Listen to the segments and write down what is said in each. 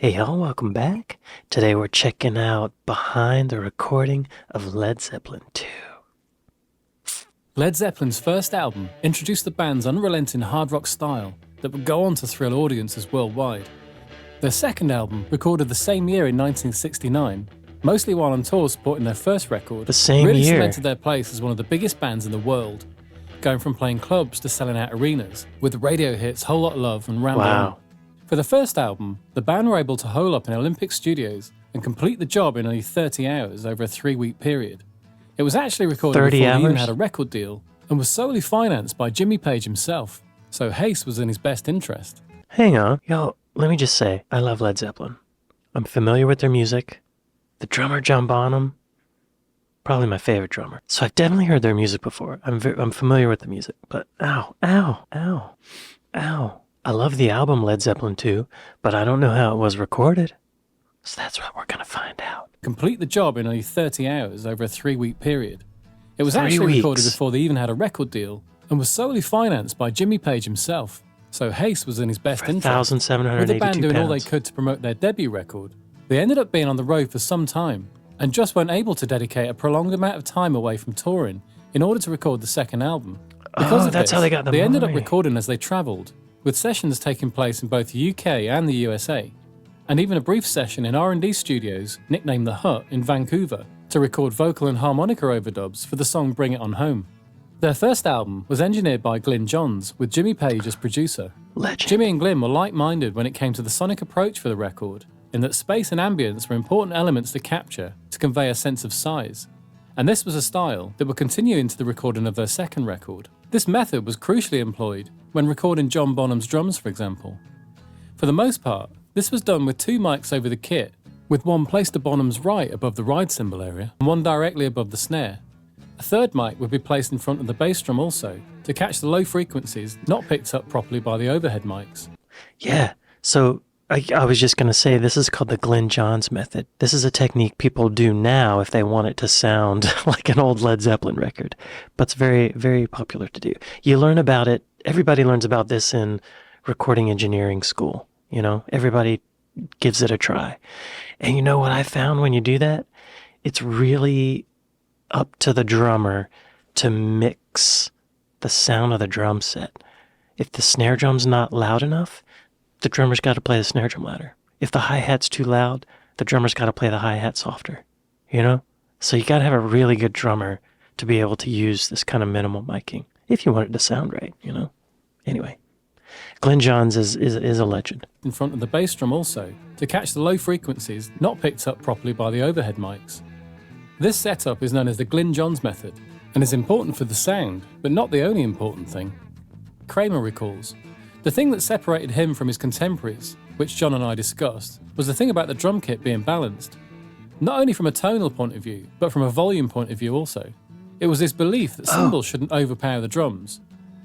Hey y'all, welcome back. Today we're checking out behind the recording of Led Zeppelin II. Led Zeppelin's first album introduced the band's unrelenting hard rock style that would go on to thrill audiences worldwide. Their second album, recorded the same year in 1969, mostly while on tour supporting their first record, really cemented their place as one of the biggest bands in the world, going from playing clubs to selling out arenas, with radio hits Whole Lot of Love and Ramble On. For the first album, the band were able to hole up in Olympic studios and complete the job in only 30 hours over a 3-week period. It was actually recorded before they even had a record deal and was solely financed by Jimmy Page himself, so haste was in his best interest. Hang on, yo, let me just say, I love Led Zeppelin. I'm familiar with their music. The drummer, John Bonham, probably my favorite drummer. So I've definitely heard their music before. I'm familiar with the music, but ow. I love the album Led Zeppelin II, but I don't know how it was recorded. So that's what we're going to find out. Complete the job in only 30 hours over a 3-week period. It was actually recorded before they even had a record deal and was solely financed by Jimmy Page himself, so haste was in his best interest. With the band doing all they could to promote their debut record, they ended up being on the road for some time and just weren't able to dedicate a prolonged amount of time away from touring in order to record the second album. Because of this, how they got the money. They ended up recording as they travelled, with sessions taking place in both the UK and the USA, and even a brief session in R&D studios, nicknamed The Hut, in Vancouver, to record vocal and harmonica overdubs for the song Bring It On Home. Their first album was engineered by Glyn Johns, with Jimmy Page as producer. Legend. Jimmy and Glyn were like-minded when it came to the sonic approach for the record, in that space and ambience were important elements to capture to convey a sense of size. And this was a style that would continue into the recording of their second record. This method was crucially employed when recording John Bonham's drums, for example. For the most part, this was done with 2 mics over the kit, with one placed to Bonham's right above the ride cymbal area and one directly above the snare. A third mic would be placed in front of the bass drum also, to catch the low frequencies not picked up properly by the overhead mics. Yeah, so I was just going to say, this is called the Glyn Johns method. This is a technique people do now if they want it to sound like an old Led Zeppelin record, but it's very, very popular to do. You learn about it, everybody learns about this in recording engineering school, you know? Everybody gives it a try. And you know what I found when you do that? It's really up to the drummer to mix the sound of the drum set. If the snare drum's not loud enough, the drummer's got to play the snare drum louder. If the hi-hat's too loud, the drummer's got to play the hi-hat softer, you know? So you got to have a really good drummer to be able to use this kind of minimal miking, if you want it to sound right, you know? Anyway, Glyn Johns is a legend. In front of the bass drum also, to catch the low frequencies not picked up properly by the overhead mics. This setup is known as the Glyn Johns method, and is important for the sound, but not the only important thing. Kramer recalls, the thing that separated him from his contemporaries, which John and I discussed, was the thing about the drum kit being balanced. Not only from a tonal point of view, but from a volume point of view also. It was this belief that cymbals shouldn't overpower the drums.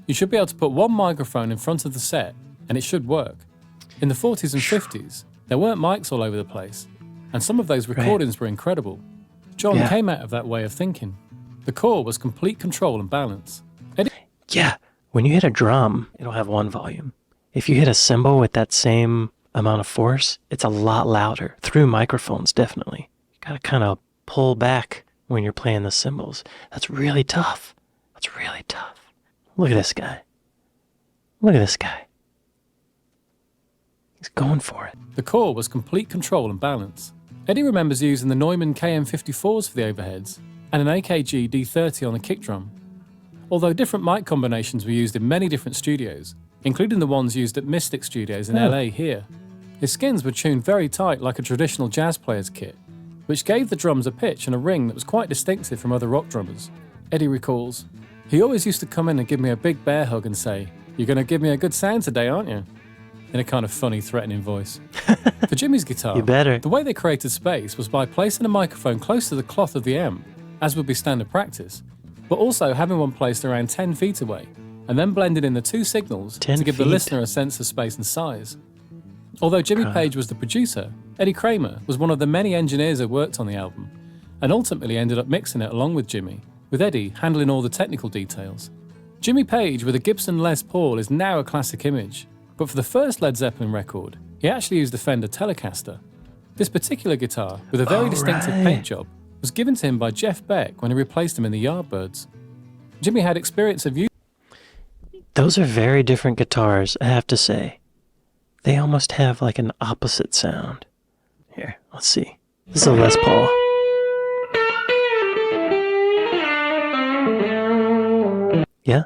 You should be able to put one microphone in front of the set, and it should work. In the 40s and 50s, there weren't mics all over the place, and some of those recordings were incredible. John came out of that way of thinking. The core was complete control and balance. When you hit a drum, it'll have one volume. If you hit a cymbal with that same amount of force, it's a lot louder. Through microphones, definitely. You gotta kind of pull back when you're playing the cymbals. That's really tough. Look at this guy. He's going for it. The core was complete control and balance. Eddie remembers using the Neumann KM54s for the overheads and an AKG D30 on the kick drum. Although different mic combinations were used in many different studios, including the ones used at Mystic Studios in LA here, his skins were tuned very tight like a traditional jazz player's kit, which gave the drums a pitch and a ring that was quite distinctive from other rock drummers. Eddie recalls, he always used to come in and give me a big bear hug and say, "You're going to give me a good sound today, aren't you?" in a kind of funny, threatening voice. For Jimmy's guitar, You better. the way they created space was by placing a microphone close to the cloth of the amp, as would be standard practice, but also having one placed around 10 feet away, and then blended in the 2 signals to give the listener a sense of space and size. Although Jimmy Page was the producer, Eddie Kramer was one of the many engineers who worked on the album, and ultimately ended up mixing it along with Jimmy, with Eddie handling all the technical details. Jimmy Page with a Gibson Les Paul is now a classic image, but for the first Led Zeppelin record, He actually used the Fender Telecaster. This particular guitar, with a very distinctive paint job, was given to him by Jeff Beck when he replaced him in the Yardbirds. Jimmy had experience of using... Those are very different guitars, I have to say. They almost have like an opposite sound. Here, let's see. This is a Les Paul. Yeah,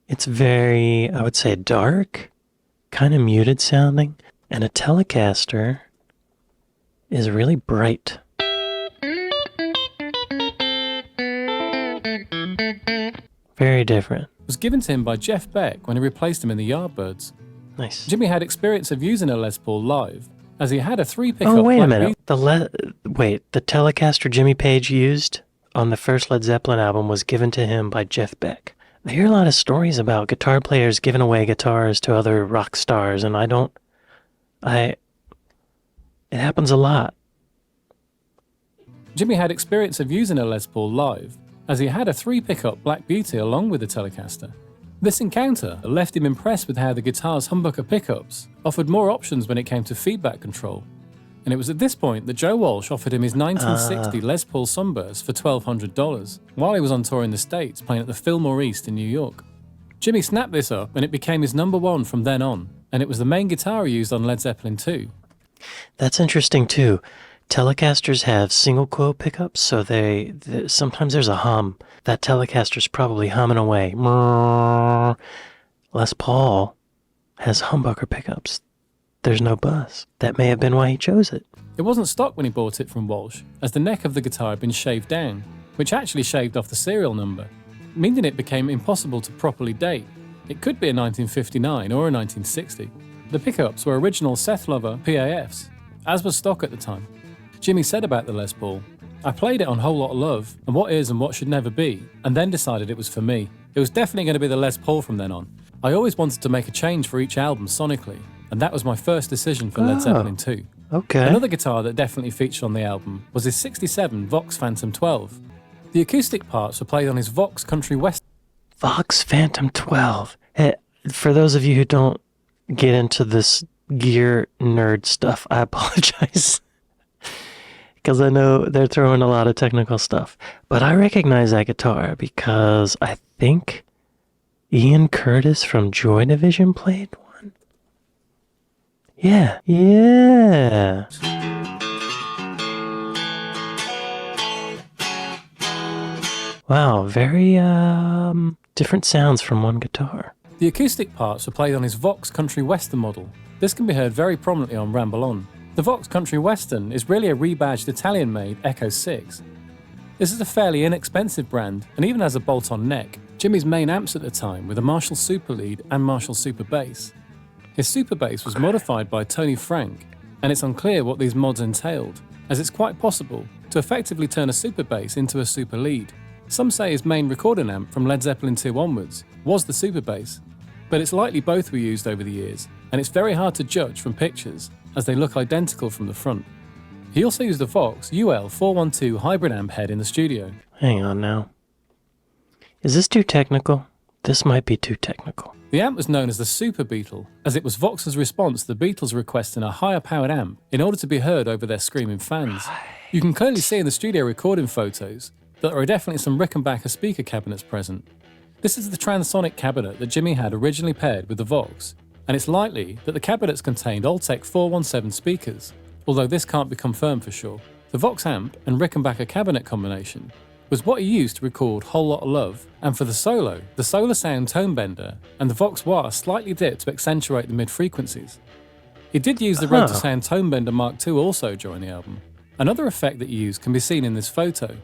it's very, I would say, dark, kind of muted sounding, and a Telecaster is really bright. Very different. Was given to him by Jeff Beck when he replaced him in the Yardbirds. Nice. Jimmy had experience of using a Les Paul live, as he had a 3-pickup... Oh, wait a minute. The Telecaster Jimmy Page used on the first Led Zeppelin album was given to him by Jeff Beck. I hear a lot of stories about guitar players giving away guitars to other rock stars, and it happens a lot. Jimmy had experience of using a Les Paul live, as he had a 3-pickup Black Beauty along with the Telecaster. This encounter left him impressed with how the guitar's humbucker pickups offered more options when it came to feedback control, and it was at this point that Joe Walsh offered him his 1960 Les Paul Sunburst for $1,200 while he was on tour in the States playing at the Fillmore East in New York. Jimmy snapped this up and it became his #1 from then on, and it was the main guitar he used on Led Zeppelin II. That's interesting too. Telecasters have single coil pickups, so sometimes there's a hum. That Telecaster's probably humming away. Les Paul has humbucker pickups. There's no buzz. That may have been why he chose it. It wasn't stock when he bought it from Walsh, as the neck of the guitar had been shaved down, which actually shaved off the serial number, meaning it became impossible to properly date. It could be a 1959 or a 1960. The pickups were original Seth Lover PAFs, as was stock at the time. Jimmy said about the Les Paul, "I played it on Whole Lotta Love and What Is and What Should Never Be, and then decided it was for me. It was definitely going to be the Les Paul from then on. I always wanted to make a change for each album sonically, and that was my first decision for Led Zeppelin II. Okay. Another guitar that definitely featured on the album was his '67 Vox Phantom 12. The acoustic parts were played on his Vox Country West. Vox Phantom 12. Hey, for those of you who don't get into this gear nerd stuff, I apologize. Because I know they're throwing a lot of technical stuff. But I recognize that guitar because I think Ian Curtis from Joy Division played one. Yeah. Wow, very different sounds from one guitar. The acoustic parts were played on his Vox Country Western model. This can be heard very prominently on Ramble On. The Vox Country Western is really a rebadged Italian-made Echo 6. This is a fairly inexpensive brand and even has a bolt-on neck. Jimmy's main amps at the time were the Marshall Super Lead and Marshall Super Bass. His Super Bass was modified by Tony Frank, and it's unclear what these mods entailed, as it's quite possible to effectively turn a Super Bass into a Super Lead. Some say his main recording amp from Led Zeppelin II onwards was the Super Bass, but it's likely both were used over the years, and it's very hard to judge from pictures, as they look identical from the front. He also used a Vox UL412 hybrid amp head in the studio. Hang on now. Is this too technical? This might be too technical. The amp was known as the Super Beetle, as it was Vox's response to the Beatles requesting a higher powered amp in order to be heard over their screaming fans. You can clearly see in the studio recording photos that there are definitely some Rickenbacker speaker cabinets present. This is the transonic cabinet that Jimmy had originally paired with the Vox, and it's likely that the cabinets contained Altec 417 speakers, although this can't be confirmed for sure. The Vox amp and Rickenbacker cabinet combination was what he used to record Whole Lotta Love, and for the solo, the Solar Sound tone bender and the Vox wah slightly dipped to accentuate the mid-frequencies. He did use the Road to Sound tone bender Mark II also during the album. Another effect that he used can be seen in this photo.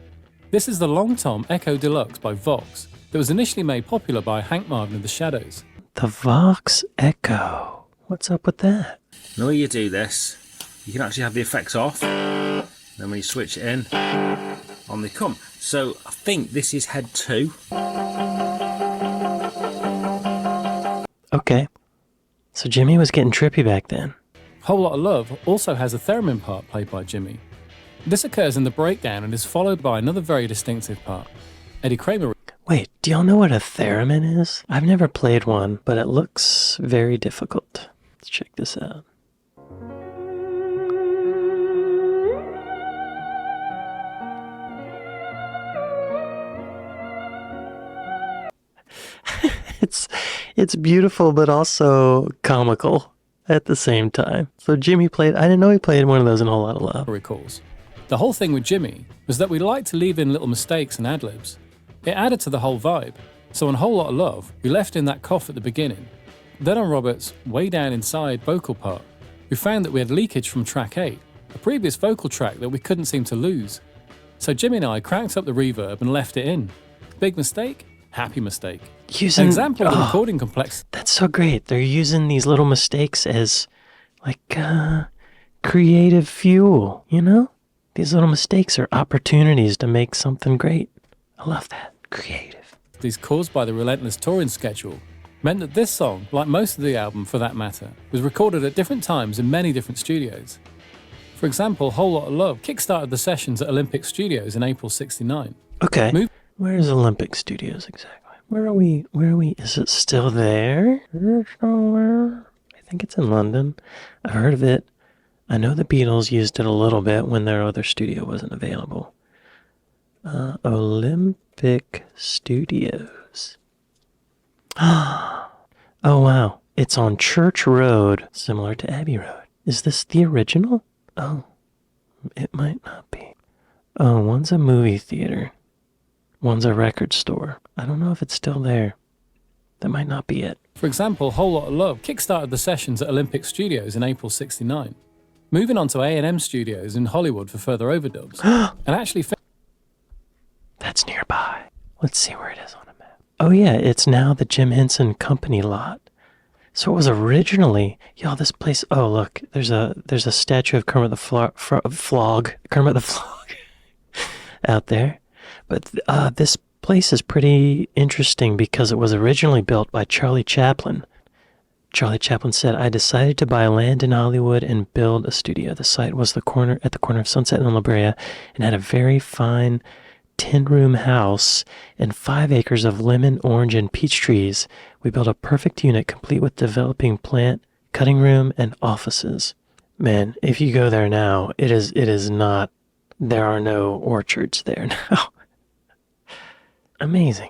This is the Long Tom Echo Deluxe by Vox that was initially made popular by Hank Marvin of the Shadows. The Vox Echo. What's up with that? The way you do this, you can actually have the effects off. Then when you switch it in, on they come. So I think this is head 2. Okay. So Jimmy was getting trippy back then. Whole Lotta Love also has a theremin part played by Jimmy. This occurs in the breakdown and is followed by another very distinctive part. Eddie Kramer... Wait, do y'all know what a theremin is? I've never played one, but it looks very difficult. Let's check this out. It's it's beautiful but also comical at the same time. So Jimmy played, I didn't know he played one of those in A Whole Lot of Love. Recalls. The whole thing with Jimmy was that we liked to leave in little mistakes and ad-libs. It added to the whole vibe. So on A Whole Lot of Love, we left in that cough at the beginning. Then on Robert's way down inside vocal part, we found that we had leakage from track 8, a previous vocal track that we couldn't seem to lose. So Jimmy and I cranked up the reverb and left it in. Big mistake? Happy mistake. Using, An example of the recording complexity. That's so great. They're using these little mistakes as like creative fuel, you know? These little mistakes are opportunities to make something great. I love that. Creative. These caused by the relentless touring schedule meant that this song, like most of the album for that matter, was recorded at different times in many different studios. For example, Whole Lot of Love kickstarted the sessions at Olympic Studios in April '69. Okay. Where's Olympic Studios exactly? Where are we? Is it still there? Is it still there? I think it's in London. I've heard of it. I know the Beatles used it a little bit when their other studio wasn't available. Olympic Studios. Oh, wow. It's on Church Road, similar to Abbey Road. Is this the original? Oh, it might not be. Oh, one's a movie theater. One's a record store. I don't know if it's still there. That might not be it. For example, Whole Lot of Love kickstarted the sessions at Olympic Studios in April '69, moving on to A&M Studios in Hollywood for further overdubs, and actually... That's nearby. Let's see where it is on a map. Oh yeah, it's now the Jim Henson Company lot. So it was originally... Yo, this place... Oh, look, there's a statue of Kermit the Frog out there. But this place is pretty interesting because it was originally built by Charlie Chaplin. Charlie Chaplin said, "I decided to buy land in Hollywood and build a studio. The site was at the corner of Sunset and La Brea and had a very fine 10-room house and 5 acres of lemon, orange, and peach trees. We built a perfect unit complete with developing plant, cutting room, and offices." Man, if you go there now, it is not, there are no orchards there now. Amazing.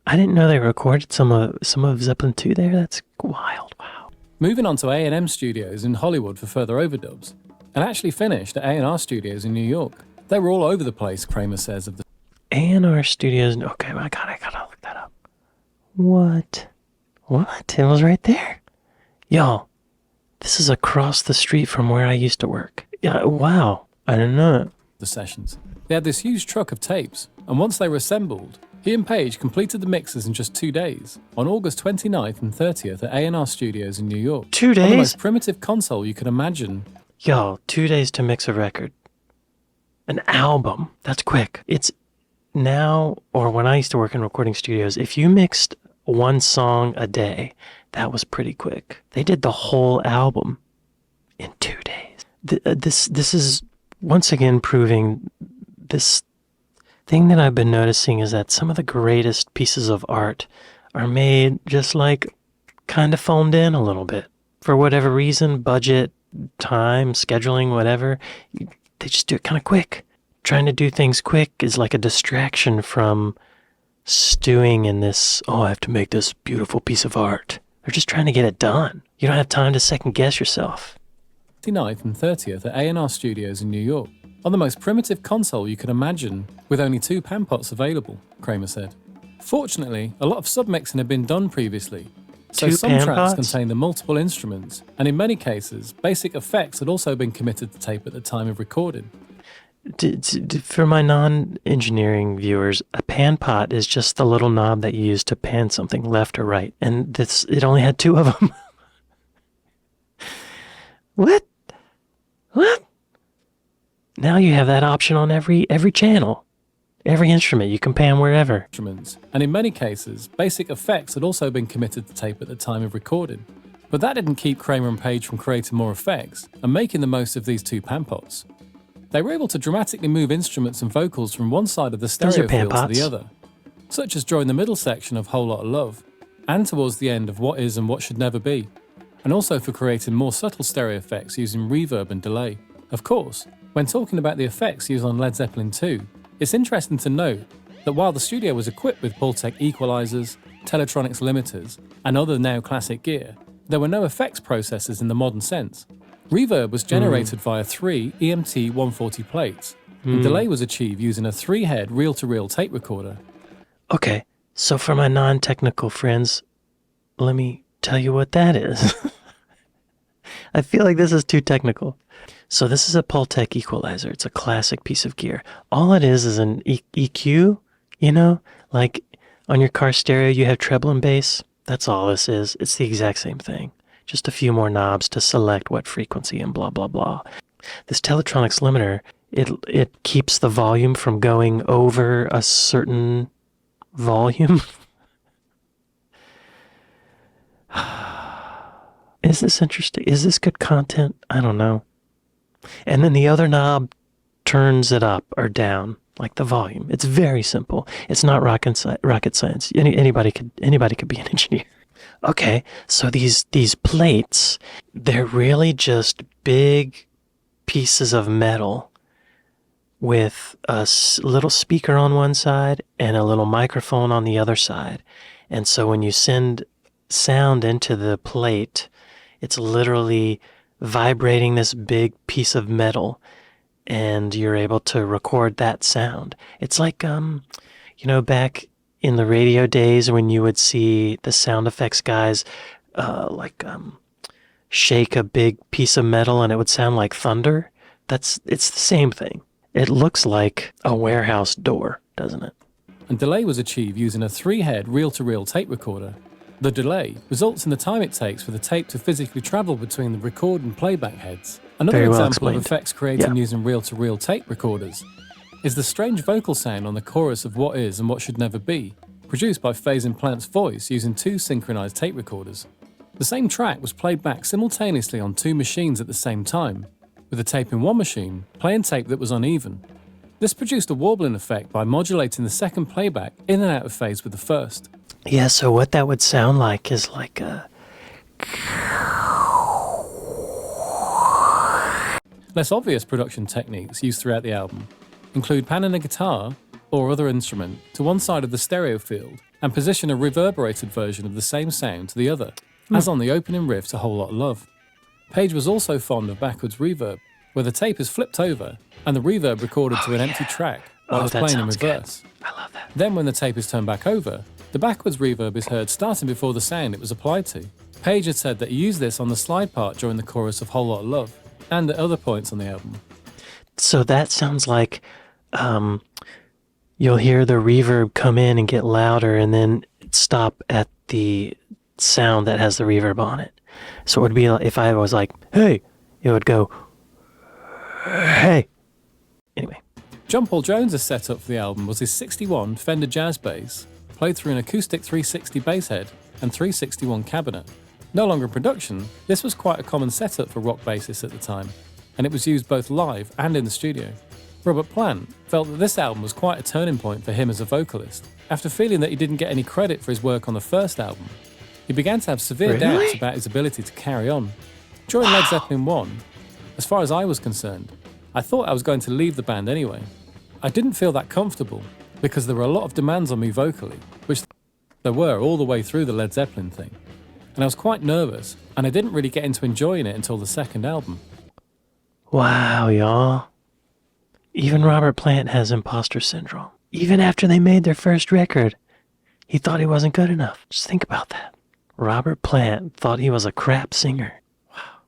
I didn't know they recorded some of Zeppelin II there. That's wild. Wow. Moving on to A&M Studios in Hollywood for further overdubs, and actually finished at A&R Studios in New York. They were all over the place, Kramer says of the... A&R Studios... Okay, I gotta look that up. What? It was right there. Y'all, this is across the street from where I used to work. Yeah, wow. I didn't know it. The sessions. They had this huge truck of tapes, and once they were assembled, he and Page completed the mixes in just 2 days, on August 29th and 30th at A&R Studios in New York. 2 days? On the most primitive console you could imagine. Yo, 2 days to mix a record. An album. That's quick. It's now, or when I used to work in recording studios, if you mixed one song a day, that was pretty quick. They did the whole album in 2 days. This is once again proving this thing that I've been noticing is that some of the greatest pieces of art are made just like kind of phoned in a little bit. For whatever reason, budget, time, scheduling, whatever, they just do it kind of quick. Trying to do things quick is like a distraction from stewing in this, oh, I have to make this beautiful piece of art. They're just trying to get it done. You don't have time to second guess yourself. 29th and 30th at A&R Studios in New York, on the most primitive console you could imagine, with only 2 pan pots available, Kramer said. Fortunately, a lot of submixing had been done previously, so 2 some pan tracks pots? contained the multiple instruments, and in many cases, basic effects had also been committed to tape at the time of recording. For my non-engineering viewers, a pan pot is just the little knob that you use to pan something left or right, and it only had 2 of them. What? Now you have that option on every channel. Every instrument, you can pan wherever. Instruments, and in many cases, basic effects had also been committed to tape at the time of recording. But that didn't keep Kramer and Page from creating more effects and making the most of these 2 pan pots. They were able to dramatically move instruments and vocals from one side of the stereo field to the other, such as during the middle section of Whole Lot of Love, and towards the end of What Is and What Should Never Be. and also for creating more subtle stereo effects using reverb and delay. Of course, when talking about the effects used on Led Zeppelin II, it's interesting to note that while the studio was equipped with Pultec equalizers, Teletronics limiters, and other now classic gear, there were no effects processors in the modern sense. Reverb was generated via 3 EMT 140 plates, and delay was achieved using a 3-head reel-to-reel tape recorder. Okay, so for my non-technical friends, let me tell you what that is. I feel like this is too technical. So this is a Pultec equalizer. It's a classic piece of gear. All it is an EQ, you know? Like on your car stereo, you have treble and bass. That's all this is. It's the exact same thing. Just a few more knobs to select what frequency and blah, blah, blah. This Teletronics limiter, it keeps the volume from going over a certain volume. Is this interesting? Is this good content? I don't know. And then the other knob turns it up or down, like the volume. It's very simple. It's not rocket science. Anybody could be an engineer. Okay, so these plates, they're really just big pieces of metal with a little speaker on one side and a little microphone on the other side. And so when you send sound into the plate, it's literally vibrating this big piece of metal, and you're able to record that sound. It's like, back in the radio days when you would see the sound effects guys, shake a big piece of metal and it would sound like thunder. It's the same thing. It looks like a warehouse door, doesn't it? And delay was achieved using a 3-head reel-to-reel tape recorder. The delay results in the time it takes for the tape to physically travel between the record and playback heads. Another Very well example of explained. effects created using reel-to-reel tape recorders is the strange vocal sound on the chorus of What Is and What Should Never Be, produced by Phase Implant's voice using 2 synchronized tape recorders. The same track was played back simultaneously on 2 machines at the same time, with the tape in one machine playing tape that was uneven. This produced a warbling effect by modulating the second playback in and out of phase with the first. Yeah, so what that would sound like is like a... Less obvious production techniques used throughout the album include panning a guitar or other instrument to one side of the stereo field and position a reverberated version of the same sound to the other, as on the opening riff to Whole Lot of Love. Page was also fond of backwards reverb, where the tape is flipped over and the reverb recorded to an empty track while it's that playing in sounds reverse. good. I love that. Then when the tape is turned back over, the backwards reverb is heard starting before the sound it was applied to. Page had said that he used this on the slide part during the chorus of Whole Lot of Love, and at other points on the album. So that sounds like you'll hear the reverb come in and get louder and then stop at the sound that has the reverb on it. So it would be like if I was like, hey, it would go, hey. Anyway. John Paul Jones' setup for the album was his 61 Fender Jazz bass, played through an acoustic 360 bass head and 361 cabinet. No longer in production, this was quite a common setup for rock bassists at the time, and it was used both live and in the studio. Robert Plant felt that this album was quite a turning point for him as a vocalist. After feeling that he didn't get any credit for his work on the first album, he began to have severe doubts about his ability to carry on. During Led Zeppelin I, as far as I was concerned, I thought I was going to leave the band anyway. I didn't feel that comfortable because there were a lot of demands on me vocally, which there were all the way through the Led Zeppelin thing. And I was quite nervous, and I didn't really get into enjoying it until the second album. Wow, y'all. Even Robert Plant has imposter syndrome. Even after they made their first record, he thought he wasn't good enough. Just think about that. Robert Plant thought he was a crap singer. Wow.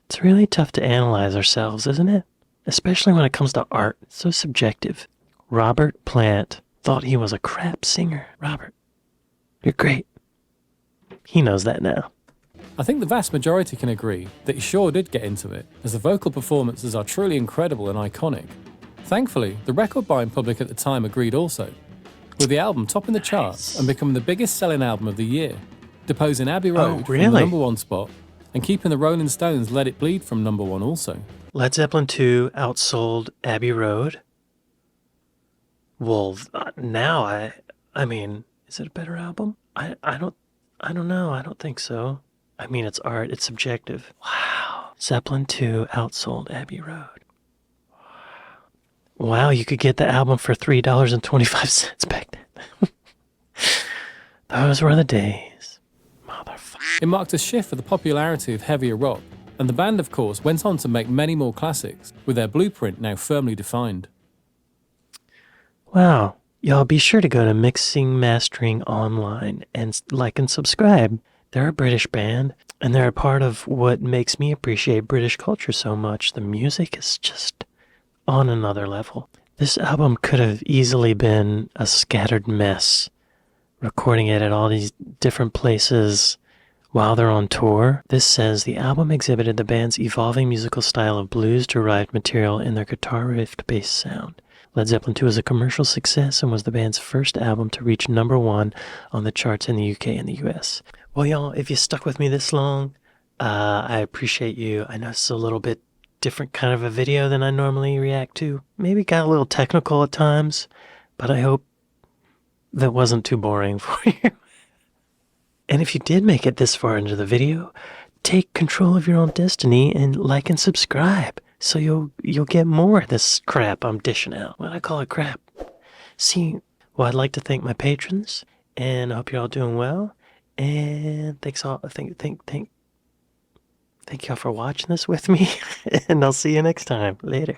It's really tough to analyze ourselves, isn't it? Especially when it comes to art. It's so subjective. Robert Plant thought he was a crap singer. Robert, you're great. He knows that now. I think the vast majority can agree that he sure did get into it, as the vocal performances are truly incredible and iconic. Thankfully, the record buying public at the time agreed also, with the album topping the charts and becoming the biggest selling album of the year, deposing Abbey Road from the #1 spot and keeping the Rolling Stones' Let It Bleed from #1 also. Led Zeppelin II outsold Abbey Road. Well, now I mean, is it a better album? I don't know. I don't think so. I mean, it's art, it's subjective. Wow. Zeppelin II outsold Abbey Road. Wow, you could get the album for $3.25 back then. Those were the days. Motherfucker. It marked a shift for the popularity of heavier rock, and the band, of course, went on to make many more classics, with their blueprint now firmly defined. Wow. Y'all be sure to go to Mixing Mastering Online and like and subscribe. They're a British band, and they're a part of what makes me appreciate British culture so much. The music is just on another level. This album could have easily been a scattered mess, recording it at all these different places while they're on tour. This says the album exhibited the band's evolving musical style of blues-derived material in their guitar riff-based sound. Led Zeppelin II was a commercial success and was the band's first album to reach #1 on the charts in the UK and the US. Well, y'all, if you stuck with me this long, I appreciate you. I know it's a little bit different kind of a video than I normally react to. Maybe got a little technical at times, but I hope that wasn't too boring for you. And if you did make it this far into the video, take control of your own destiny and like and subscribe, so you'll get more of this crap I'm dishing out. Why do I call it crap? See, well, I'd like to thank my patrons, and I hope you're all doing well. And thank y'all for watching this with me, and I'll see you next time. Later.